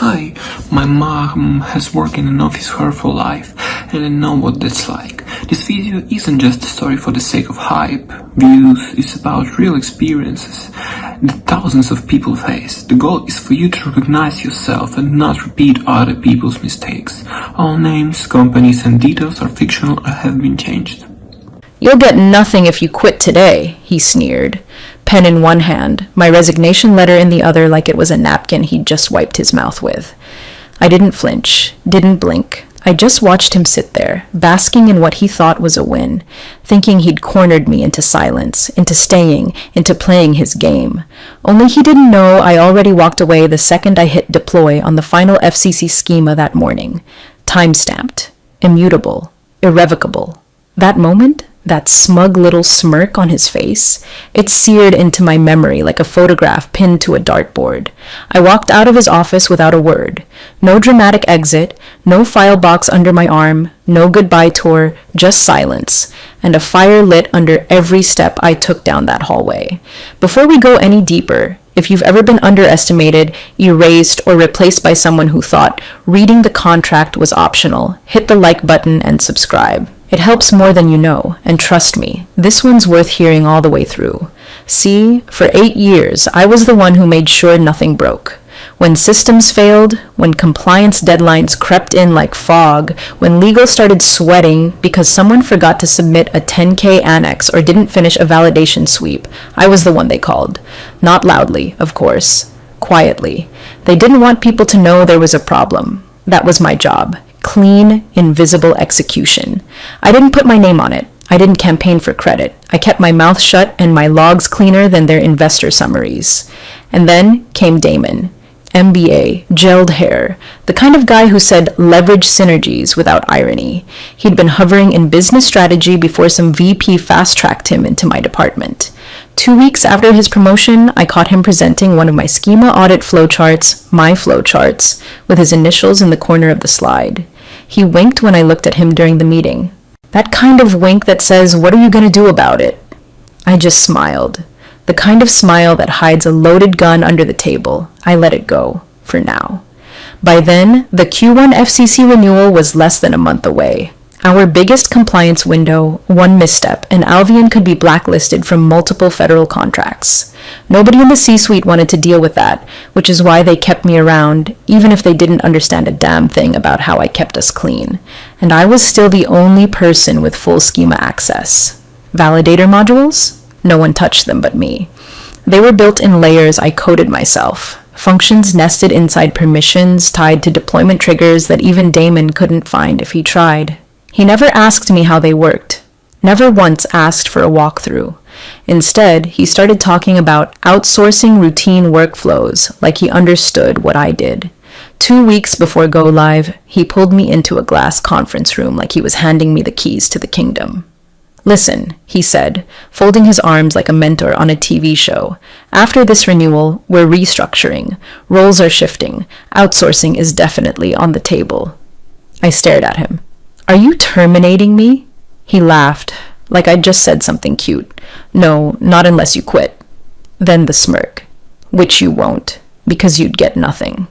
Hi, my mom has worked in an office her whole life, and I know what that's like. This video isn't just a story for the sake of hype, views, it's about real experiences that thousands of people face. The goal is for you to recognize yourself and not repeat other people's mistakes. All names, companies, and details are fictional or have been changed. "You'll get nothing if you quit today," he sneered, pen in one hand, my resignation letter in the other like it was a napkin he'd just wiped his mouth with. I didn't flinch, didn't blink. I just watched him sit there, basking in what he thought was a win, thinking he'd cornered me into silence, into staying, into playing his game. Only he didn't know I already walked away the second I hit deploy on the final FCC schema that morning. Time-stamped, immutable, irrevocable. That moment? That smug little smirk on his face, it seared into my memory like a photograph pinned to a dartboard. I walked out of his office without a word. No dramatic exit, no file box under my arm, no goodbye tour, just silence, and a fire lit under every step I took down that hallway. Before we go any deeper, if you've ever been underestimated, erased, or replaced by someone who thought reading the contract was optional, hit the like button and subscribe. It helps more than you know, and trust me, this one's worth hearing all the way through. See, for 8 years, I was the one who made sure nothing broke. When systems failed, when compliance deadlines crept in like fog, when legal started sweating because someone forgot to submit a 10K annex or didn't finish a validation sweep, I was the one they called. Not loudly, of course. Quietly. They didn't want people to know there was a problem. That was my job. Clean, invisible execution. I didn't put my name on it. I didn't campaign for credit. I kept my mouth shut and my logs cleaner than their investor summaries. And then came Damon. MBA, gelled hair, the kind of guy who said leverage synergies without irony. He'd been hovering in business strategy before some VP fast-tracked him into my department. 2 weeks after his promotion, I caught him presenting one of my schema audit flowcharts, my flowcharts, with his initials in the corner of the slide. He winked when I looked at him during the meeting. That kind of wink that says, "What are you going to do about it?" I just smiled. The kind of smile that hides a loaded gun under the table. I let it go, for now. By then, the Q1 FCC renewal was less than a month away. Our biggest compliance window, one misstep, and Alvian could be blacklisted from multiple federal contracts. Nobody in the C-suite wanted to deal with that, which is why they kept me around, even if they didn't understand a damn thing about how I kept us clean. And I was still the only person with full schema access. Validator modules? No one touched them but me. They were built in layers I coded myself. Functions nested inside permissions tied to deployment triggers that even Damon couldn't find if he tried. He never asked me how they worked. Never once asked for a walkthrough. Instead, he started talking about outsourcing routine workflows like he understood what I did. 2 weeks before go live, he pulled me into a glass conference room like he was handing me the keys to the kingdom. "Listen," he said, folding his arms like a mentor on a TV show. "After this renewal, we're restructuring. Roles are shifting. Outsourcing is definitely on the table." I stared at him. "Are you terminating me?" He laughed, like I'd just said something cute. "No, not unless you quit." Then the smirk. "Which you won't, because you'd get nothing."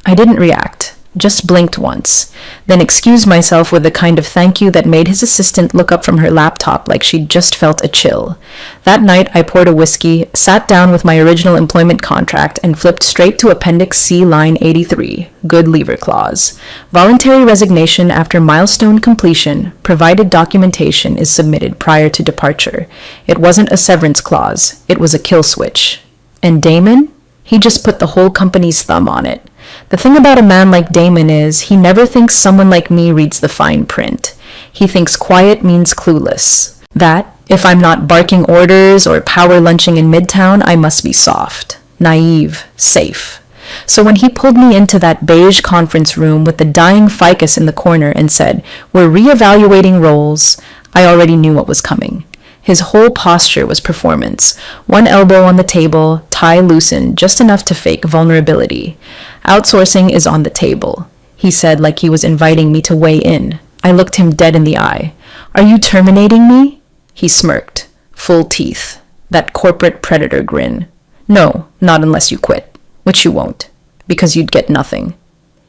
I didn't react. Just blinked once, then excused myself with the kind of thank you that made his assistant look up from her laptop like she'd just felt a chill. That night, I poured a whiskey, sat down with my original employment contract, and flipped straight to Appendix C, line 83, Good Leaver Clause. Voluntary resignation after milestone completion, provided documentation is submitted prior to departure. It wasn't a severance clause, it was a kill switch. And Damon? He just put the whole company's thumb on it. The thing about a man like Damon is, he never thinks someone like me reads the fine print. He thinks quiet means clueless. That, if I'm not barking orders or power lunching in Midtown, I must be soft, naive, safe. So when he pulled me into that beige conference room with the dying ficus in the corner and said, "We're reevaluating roles," I already knew what was coming. His whole posture was performance. One elbow on the table, tie loosened just enough to fake vulnerability. "Outsourcing is on the table," he said like he was inviting me to weigh in. I looked him dead in the eye. "Are you terminating me?" He smirked. Full teeth. That corporate predator grin. "No, not unless you quit. Which you won't." Because you'd get nothing.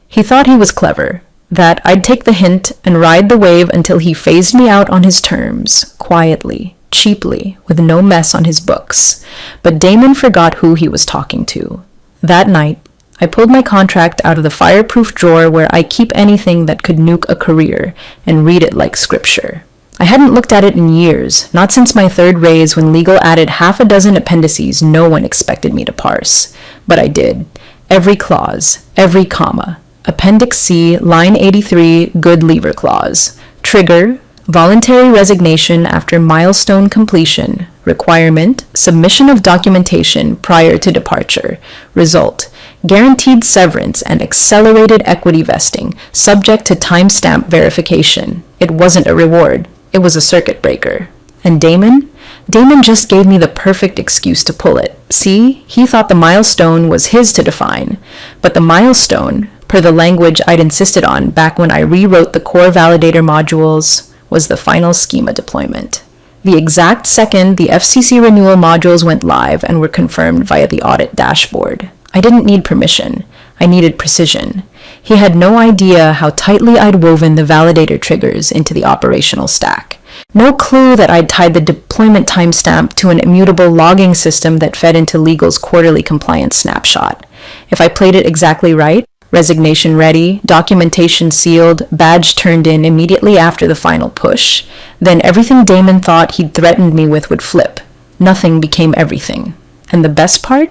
He thought he was clever, that I'd take the hint and ride the wave until he phased me out on his terms, quietly, cheaply, with no mess on his books. But Damon forgot who he was talking to. That night, I pulled my contract out of the fireproof drawer where I keep anything that could nuke a career and read it like scripture. I hadn't looked at it in years, not since my third raise when legal added half a dozen appendices no one expected me to parse. But I did. Every clause, every comma. Appendix C, line 83, good lever clause. Trigger, voluntary resignation after milestone completion. Requirement, submission of documentation prior to departure. Result, guaranteed severance and accelerated equity vesting, subject to timestamp verification. It wasn't a reward. It was a circuit breaker. And Damon? Damon just gave me the perfect excuse to pull it. See, he thought the milestone was his to define. But the milestone, per the language I'd insisted on back when I rewrote the core validator modules, was the final schema deployment. The exact second the FCC renewal modules went live and were confirmed via the audit dashboard. I didn't need permission. I needed precision. He had no idea how tightly I'd woven the validator triggers into the operational stack. No clue that I'd tied the deployment timestamp to an immutable logging system that fed into legal's quarterly compliance snapshot. If I played it exactly right, resignation ready, documentation sealed, badge turned in immediately after the final push, then everything Damon thought he'd threatened me with would flip. Nothing became everything. And the best part?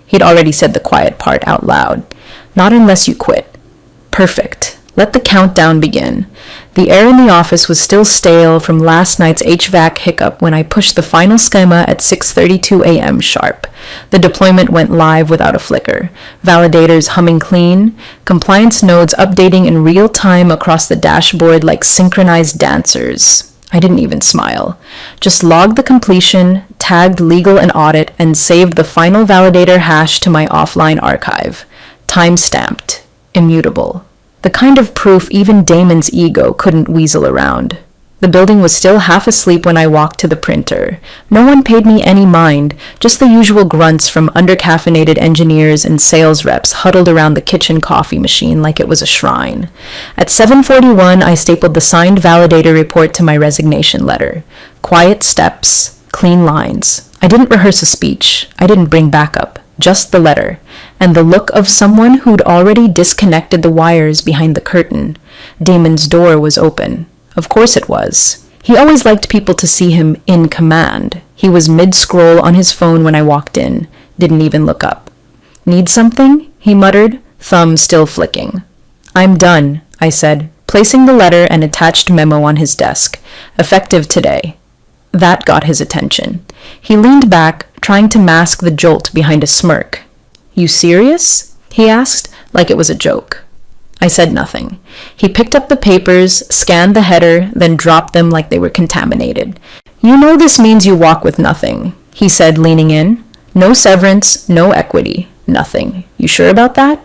He'd already said the quiet part out loud. Not unless you quit. Perfect. Let the countdown begin. The air in the office was still stale from last night's HVAC hiccup when I pushed the final schema at 6:32 a.m. sharp. The deployment went live without a flicker. Validators humming clean, compliance nodes updating in real time across the dashboard like synchronized dancers. I didn't even smile. Just logged the completion, tagged legal and audit, and saved the final validator hash to my offline archive. Time-stamped. Immutable. The kind of proof even Damon's ego couldn't weasel around. The building was still half asleep when I walked to the printer. No one paid me any mind, just the usual grunts from undercaffeinated engineers and sales reps huddled around the kitchen coffee machine like it was a shrine. At 7:41, I stapled the signed validator report to my resignation letter. Quiet steps, clean lines. I didn't rehearse a speech. I didn't bring backup. Just the letter, and the look of someone who'd already disconnected the wires behind the curtain. Damon's door was open. Of course it was. He always liked people to see him in command. He was mid-scroll on his phone when I walked in. Didn't even look up. Need something? He muttered, thumb still flicking. I'm done, I said, placing the letter and attached memo on his desk. Effective today. That got his attention. He leaned back, trying to mask the jolt behind a smirk. You serious? He asked, like it was a joke. I said nothing. He picked up the papers, scanned the header, then dropped them like they were contaminated. You know this means you walk with nothing, he said, leaning in. No severance, no equity, nothing. You sure about that?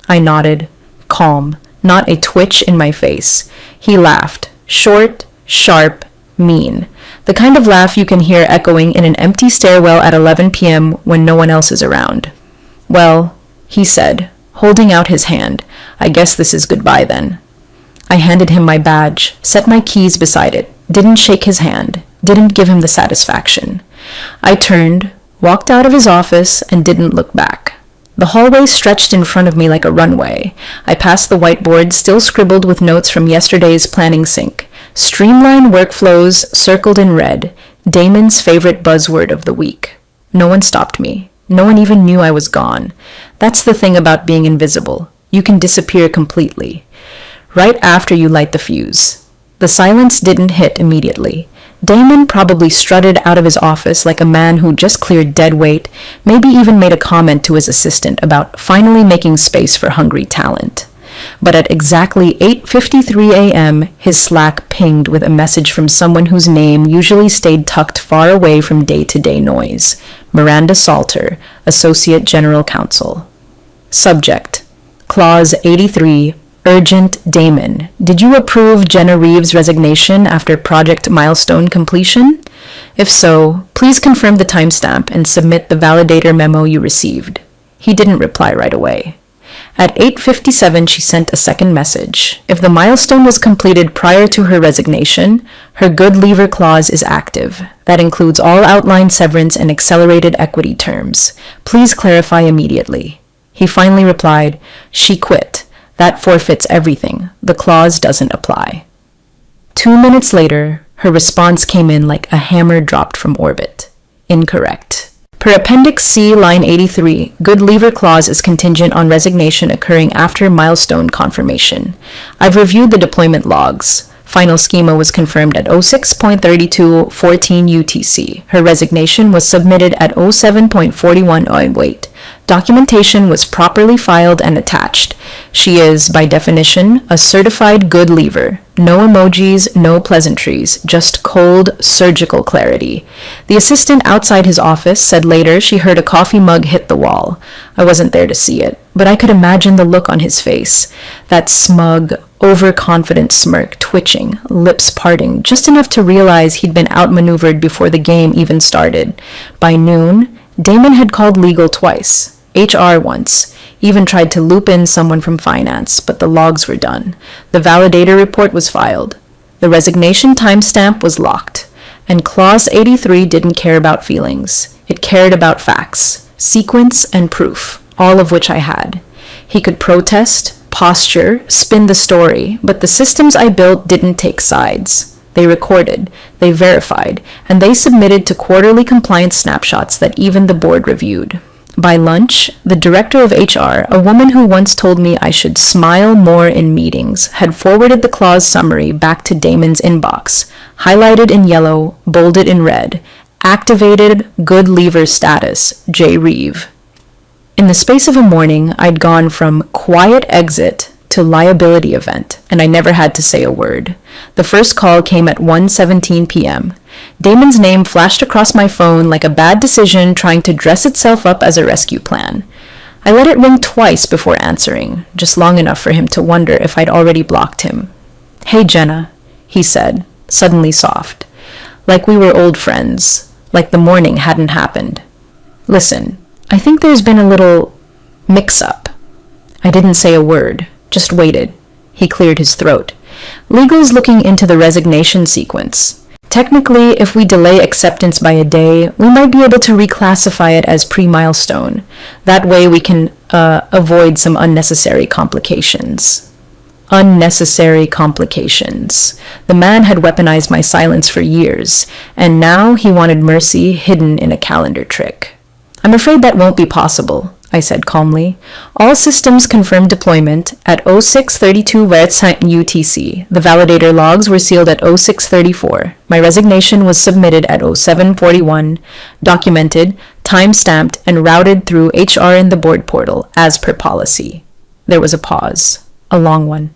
I nodded, calm, not a twitch in my face. He laughed, short, sharp, mean. The kind of laugh you can hear echoing in an empty stairwell at 11 p.m. when no one else is around. Well, he said, holding out his hand, I guess this is goodbye then. I handed him my badge, set my keys beside it, didn't shake his hand, didn't give him the satisfaction. I turned, walked out of his office, and didn't look back. The hallway stretched in front of me like a runway. I passed the whiteboard, still scribbled with notes from yesterday's planning sync. Streamline workflows circled in red, Damon's favorite buzzword of the week. No one stopped me. No one even knew I was gone. That's the thing about being invisible. You can disappear completely. Right after you light the fuse. The silence didn't hit immediately. Damon probably strutted out of his office like a man who just cleared dead weight, maybe even made a comment to his assistant about finally making space for hungry talent. But at exactly 8:53 a.m., his Slack pinged with a message from someone whose name usually stayed tucked far away from day-to-day noise. Miranda Salter, Associate General Counsel. Subject: Clause 83, Urgent Damon. Did you approve Jenna Reeves' resignation after project milestone completion? If so, please confirm the timestamp and submit the validator memo you received. He didn't reply right away. At 8:57, she sent a second message. If the milestone was completed prior to her resignation, her good leaver clause is active. That includes all outlined severance and accelerated equity terms. Please clarify immediately. He finally replied, "She quit. That forfeits everything. The clause doesn't apply." 2 minutes later, her response came in like a hammer dropped from orbit. Incorrect. Per Appendix C, line 83, good leaver clause is contingent on resignation occurring after milestone confirmation. I've reviewed the deployment logs. Final schema was confirmed at 06.32:14 UTC. Her resignation was submitted at 07.41. Wait. Documentation was properly filed and attached. She is, by definition, a certified good leaver. No emojis, no pleasantries, just cold, surgical clarity. The assistant outside his office said later she heard a coffee mug hit the wall. I wasn't there to see it, but I could imagine the look on his face. That smug, overconfident smirk twitching, lips parting, just enough to realize he'd been outmaneuvered before the game even started. By noon, Damon had called legal twice. HR once, even tried to loop in someone from finance, but the logs were done. The validator report was filed. The resignation timestamp was locked. And Clause 83 didn't care about feelings. It cared about facts, sequence, and proof, all of which I had. He could protest, posture, spin the story, but the systems I built didn't take sides. They recorded, they verified, and they submitted to quarterly compliance snapshots that even the board reviewed. By lunch, the director of HR, a woman who once told me I should smile more in meetings, had forwarded the clause summary back to Damon's inbox, highlighted in yellow, bolded in red, activated good leaver status, J. Reeve. In the space of a morning, I'd gone from quiet exit to liability event, and I never had to say a word. The first call came at 1:17 p.m. Damon's name flashed across my phone like a bad decision trying to dress itself up as a rescue plan. I let it ring twice before answering, just long enough for him to wonder if I'd already blocked him. "Hey, Jenna," he said, suddenly soft, like we were old friends, like the morning hadn't happened. "Listen, I think there's been a little mix-up." I didn't say a word, just waited. He cleared his throat. "Legal's looking into the resignation sequence. Technically, if we delay acceptance by a day, we might be able to reclassify it as pre-milestone. That way we can avoid some unnecessary complications." Unnecessary complications. The man had weaponized my silence for years, and now he wanted mercy hidden in a calendar trick. "I'm afraid that won't be possible," I said calmly. "All systems confirmed deployment at 06:32 UTC. The validator logs were sealed at 06:34. My resignation was submitted at 07:41, documented, time-stamped, and routed through HR in the board portal, as per policy." There was a pause. A long one.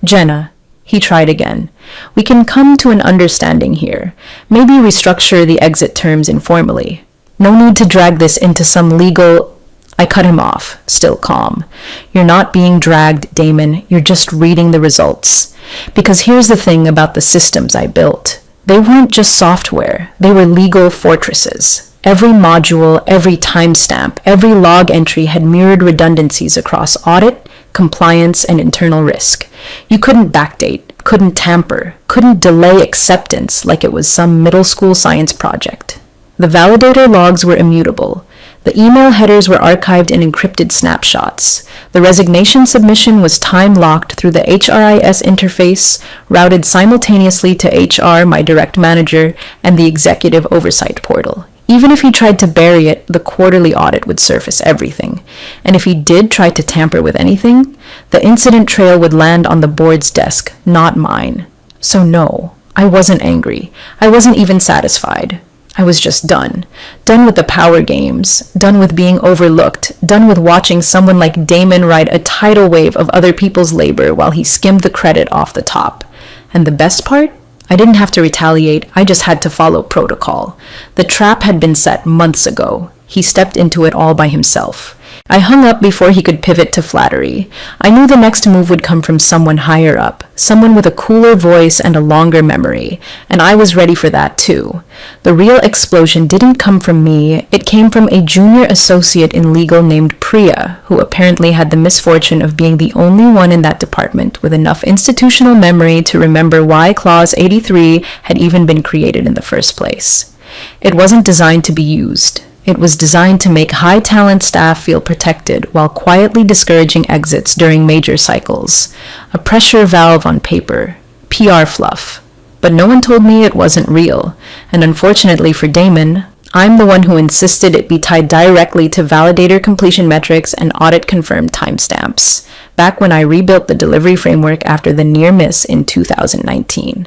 "Jenna," he tried again, "we can come to an understanding here. Maybe restructure the exit terms informally. No need to drag this into some legal..." I cut him off, still calm. "You're not being dragged, Damon. You're just reading the results. Because here's the thing about the systems I built. They weren't just software. They were legal fortresses. Every module, every timestamp, every log entry had mirrored redundancies across audit, compliance, and internal risk. You couldn't backdate, couldn't tamper, couldn't delay acceptance like it was some middle school science project. The validator logs were immutable. The email headers were archived in encrypted snapshots. The resignation submission was time-locked through the HRIS interface, routed simultaneously to HR, my direct manager, and the executive oversight portal. Even if he tried to bury it, the quarterly audit would surface everything. And if he did try to tamper with anything, the incident trail would land on the board's desk, not mine. So no, I wasn't angry. I wasn't even satisfied. I was just done. Done with the power games. Done with being overlooked. Done with watching someone like Damon ride a tidal wave of other people's labor while he skimmed the credit off the top. And the best part? I didn't have to retaliate. I just had to follow protocol. The trap had been set months ago. He stepped into it all by himself. I hung up before he could pivot to flattery. I knew the next move would come from someone higher up, someone with a cooler voice and a longer memory, and I was ready for that too. The real explosion didn't come from me, it came from a junior associate in legal named Priya, who apparently had the misfortune of being the only one in that department with enough institutional memory to remember why Clause 83 had even been created in the first place. It wasn't designed to be used. It was designed to make high-talent staff feel protected while quietly discouraging exits during major cycles. A pressure valve on paper. PR fluff. But no one told me it wasn't real. And unfortunately for Damon, I'm the one who insisted it be tied directly to validator completion metrics and audit-confirmed timestamps, back when I rebuilt the delivery framework after the near miss in 2019.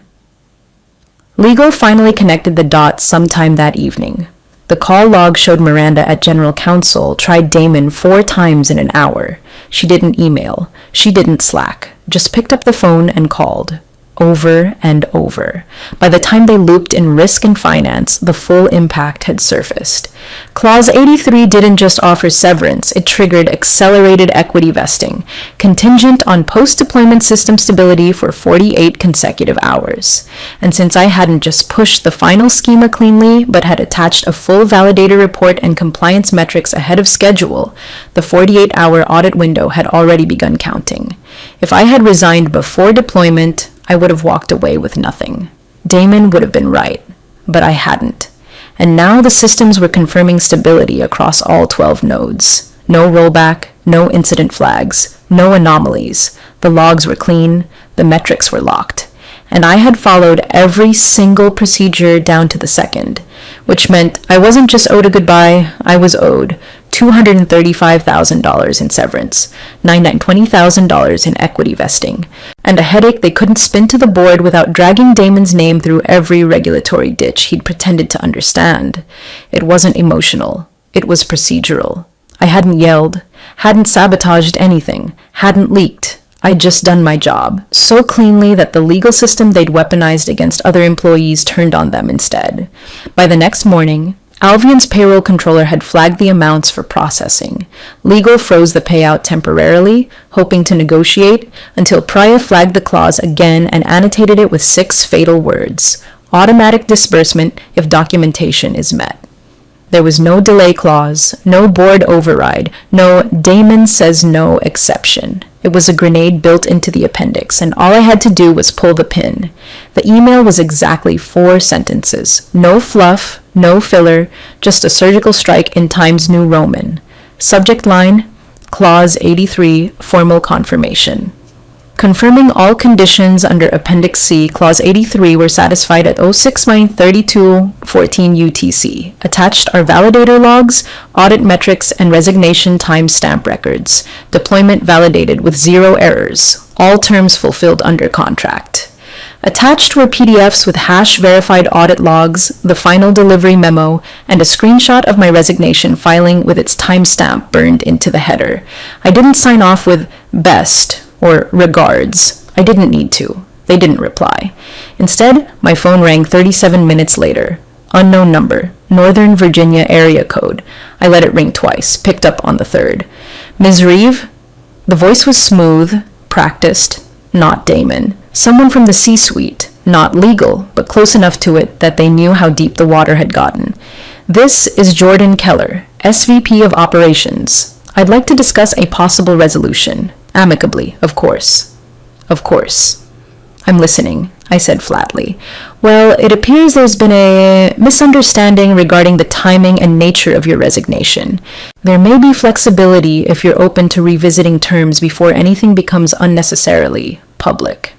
Legal finally connected the dots sometime that evening. The call log showed Miranda at General Counsel tried Damon 4 times in an hour. She didn't email. She didn't Slack. Just picked up the phone and called. Over and over. By the time they looped in risk and finance, the full impact had surfaced. Clause 83 didn't just offer severance, it triggered accelerated equity vesting, contingent on post-deployment system stability for 48 consecutive hours. And since I hadn't just pushed the final schema cleanly, but had attached a full validator report and compliance metrics ahead of schedule, the 48-hour audit window had already begun counting. If I had resigned before deployment, I would have walked away with nothing. Damon would have been right, but I hadn't. And now the systems were confirming stability across all 12 nodes. No rollback, no incident flags, no anomalies. The logs were clean, the metrics were locked. And I had followed every single procedure down to the second, which meant I wasn't just owed a goodbye, I was owed $235,000 in severance, $20,000 in equity vesting, and a headache they couldn't spin to the board without dragging Damon's name through every regulatory ditch he'd pretended to understand. It wasn't emotional. It was procedural. I hadn't yelled, hadn't sabotaged anything, hadn't leaked. I'd just done my job, so cleanly that the legal system they'd weaponized against other employees turned on them instead. By the next morning, Alvian's payroll controller had flagged the amounts for processing. Legal froze the payout temporarily, hoping to negotiate, until Priya flagged the clause again and annotated it with 6 fatal words: automatic disbursement if documentation is met. There was no delay clause, no board override, no Damon says no exception. It was a grenade built into the appendix, and all I had to do was pull the pin. The email was exactly 4 sentences. No fluff, no filler, just a surgical strike in Times New Roman. Subject line, Clause 83, formal confirmation. Confirming all conditions under Appendix C, Clause 83 were satisfied at 06/32/14 UTC. Attached are validator logs, audit metrics, and resignation timestamp records. Deployment validated with 0 errors. All terms fulfilled under contract. Attached were PDFs with hash-verified audit logs, the final delivery memo, and a screenshot of my resignation filing with its timestamp burned into the header. I didn't sign off with best or regards. I didn't need to. They didn't reply. Instead, my phone rang 37 minutes later. Unknown number, Northern Virginia area code. I let it ring twice, picked up on the third. Ms. Reeve? The voice was smooth, practiced, not Damon. Someone from the C-suite, not legal, but close enough to it that they knew how deep the water had gotten. This is Jordan Keller, SVP of Operations. I'd like to discuss a possible resolution. Amicably, of course. Of course. I'm listening, I said flatly. Well, it appears there's been a misunderstanding regarding the timing and nature of your resignation. There may be flexibility if you're open to revisiting terms before anything becomes unnecessarily public.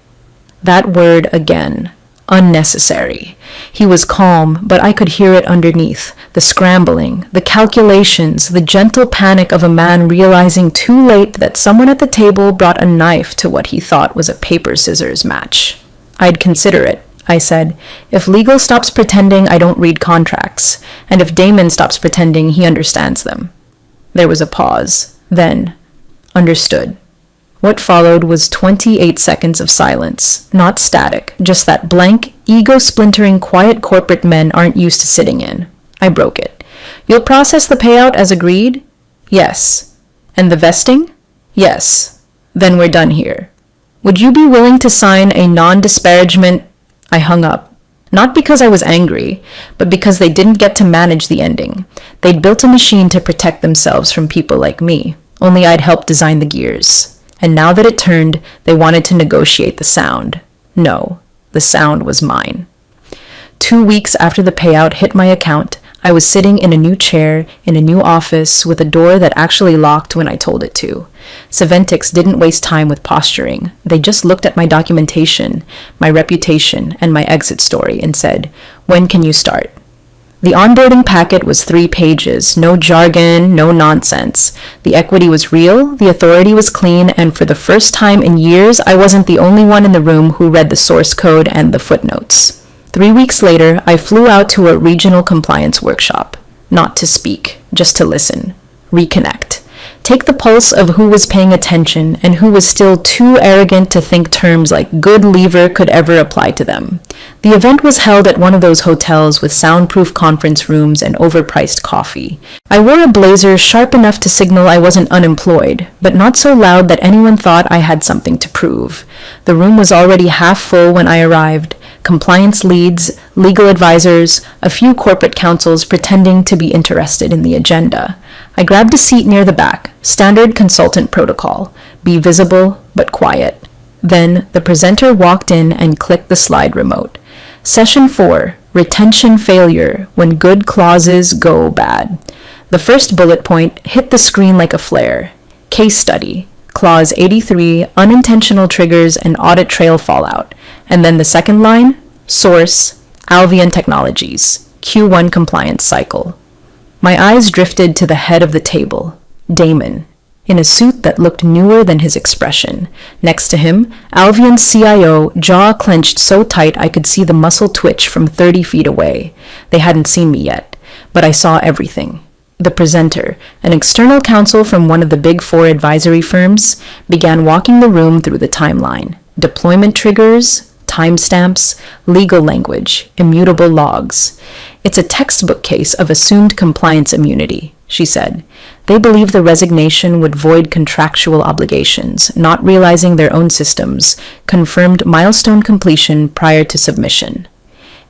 That word again. Unnecessary. He was calm, but I could hear it underneath. The scrambling, the calculations, the gentle panic of a man realizing too late that someone at the table brought a knife to what he thought was a paper-scissors match. I'd consider it, I said, if legal stops pretending I don't read contracts, and if Damon stops pretending he understands them. There was a pause. Then, understood. What followed was 28 seconds of silence, not static, just that blank, ego-splintering quiet corporate men aren't used to sitting in. I broke it. You'll process the payout as agreed? Yes. And the vesting? Yes. Then we're done here. Would you be willing to sign a non-disparagement? I hung up. Not because I was angry, but because they didn't get to manage the ending. They'd built a machine to protect themselves from people like me, only I'd helped design the gears. And now that it turned, they wanted to negotiate the sound. No, the sound was mine. 2 weeks after the payout hit my account, I was sitting in a new chair in a new office with a door that actually locked when I told it to. Saventics didn't waste time with posturing. They just looked at my documentation, my reputation, and my exit story and said, "When can you start?" The onboarding packet was 3 pages, no jargon, no nonsense. The equity was real, the authority was clean, and for the first time in years, I wasn't the only one in the room who read the source code and the footnotes. 3 weeks later, I flew out to a regional compliance workshop. Not to speak, just to listen. Reconnect. Take the pulse of who was paying attention and who was still too arrogant to think terms like good lever could ever apply to them. The event was held at one of those hotels with soundproof conference rooms and overpriced coffee. I wore a blazer sharp enough to signal I wasn't unemployed, but not so loud that anyone thought I had something to prove. The room was already half full when I arrived. Compliance leads, legal advisors, a few corporate counsels pretending to be interested in the agenda. I grabbed a seat near the back, standard consultant protocol. Be visible, but quiet. Then the presenter walked in and clicked the slide remote. Session 4, Retention Failure, When Good Clauses Go Bad. The first bullet point hit the screen like a flare. Case study, Clause 83, Unintentional Triggers and Audit Trail Fallout. And then the second line, Source, Alvian Technologies, Q1 Compliance Cycle. My eyes drifted to the head of the table, Damon, in a suit that looked newer than his expression. Next to him, Alvian's CIO, jaw clenched so tight I could see the muscle twitch from 30 feet away. They hadn't seen me yet, but I saw everything. The presenter, an external counsel from one of the Big Four advisory firms, began walking the room through the timeline. Deployment triggers, timestamps, legal language, immutable logs. It's a textbook case of assumed compliance immunity, she said. They believe the resignation would void contractual obligations, not realizing their own systems, confirmed milestone completion prior to submission.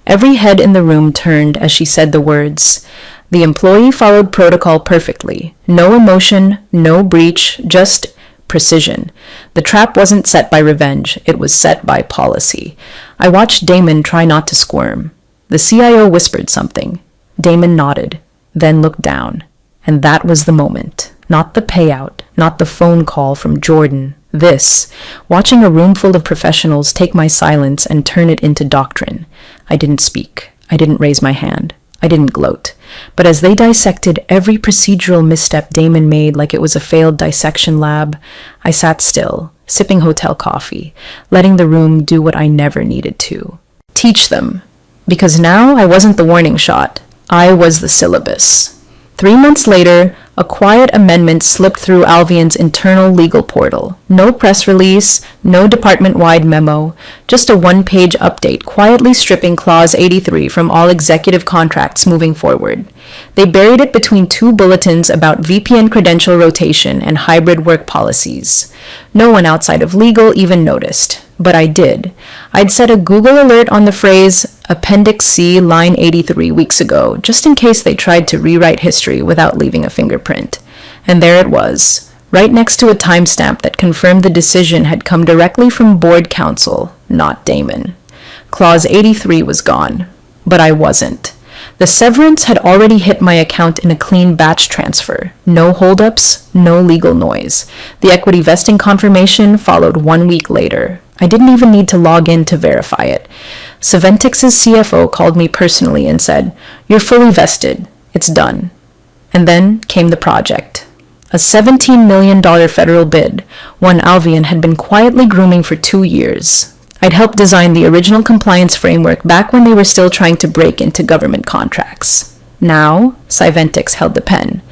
Every head in the room turned as she said the words. The employee followed protocol perfectly. No emotion, no breach, just precision. The trap wasn't set by revenge, it was set by policy. I watched Damon try not to squirm. The CIO whispered something. Damon nodded, then looked down. And that was the moment. Not the payout, not the phone call from Jordan. This, watching a room full of professionals take my silence and turn it into doctrine. I didn't speak. I didn't raise my hand. I didn't gloat. But as they dissected every procedural misstep Damon made like it was a failed dissection lab, I sat still, sipping hotel coffee, letting the room do what I never needed to. Teach them. Because now I wasn't the warning shot. I was the syllabus. 3 months later, a quiet amendment slipped through Alvian's internal legal portal. No press release, no department-wide memo, just a one-page update quietly stripping Clause 83 from all executive contracts moving forward. They buried it between 2 bulletins about VPN credential rotation and hybrid work policies. No one outside of legal even noticed, but I did. I'd set a Google alert on the phrase Appendix C, line 83 weeks ago, just in case they tried to rewrite history without leaving a fingerprint. And there it was, right next to a timestamp that confirmed the decision had come directly from board counsel, not Damon. Clause 83 was gone, but I wasn't. The severance had already hit my account in a clean batch transfer. No holdups, no legal noise. The equity vesting confirmation followed 1 week later. I didn't even need to log in to verify it. Saventics' CFO called me personally and said, "You're fully vested. It's done." And then came the project. A $17 million federal bid, one Alvian had been quietly grooming for 2 years. I'd helped design the original compliance framework back when they were still trying to break into government contracts. Now, Saventics held the pen,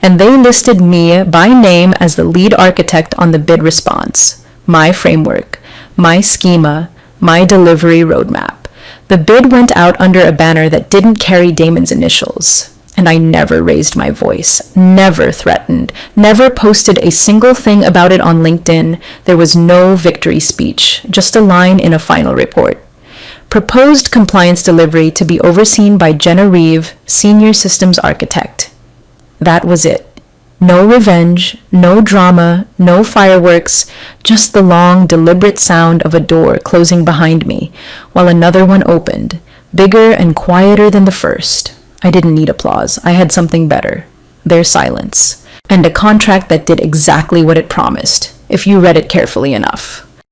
and they listed me by name as the lead architect on the bid response. My framework, my schema, my delivery roadmap. The bid went out under a banner that didn't carry Damon's initials. And I never raised my voice, never threatened, never posted a single thing about it on LinkedIn. There was no victory speech, just a line in a final report. Proposed compliance delivery to be overseen by Jenna Reeve, Senior Systems Architect. That was it. No revenge, no drama, no fireworks, just the long, deliberate sound of a door closing behind me, while another one opened, bigger and quieter than the first. I didn't need applause. I had something better. Their silence. And a contract that did exactly what it promised, if you read it carefully enough.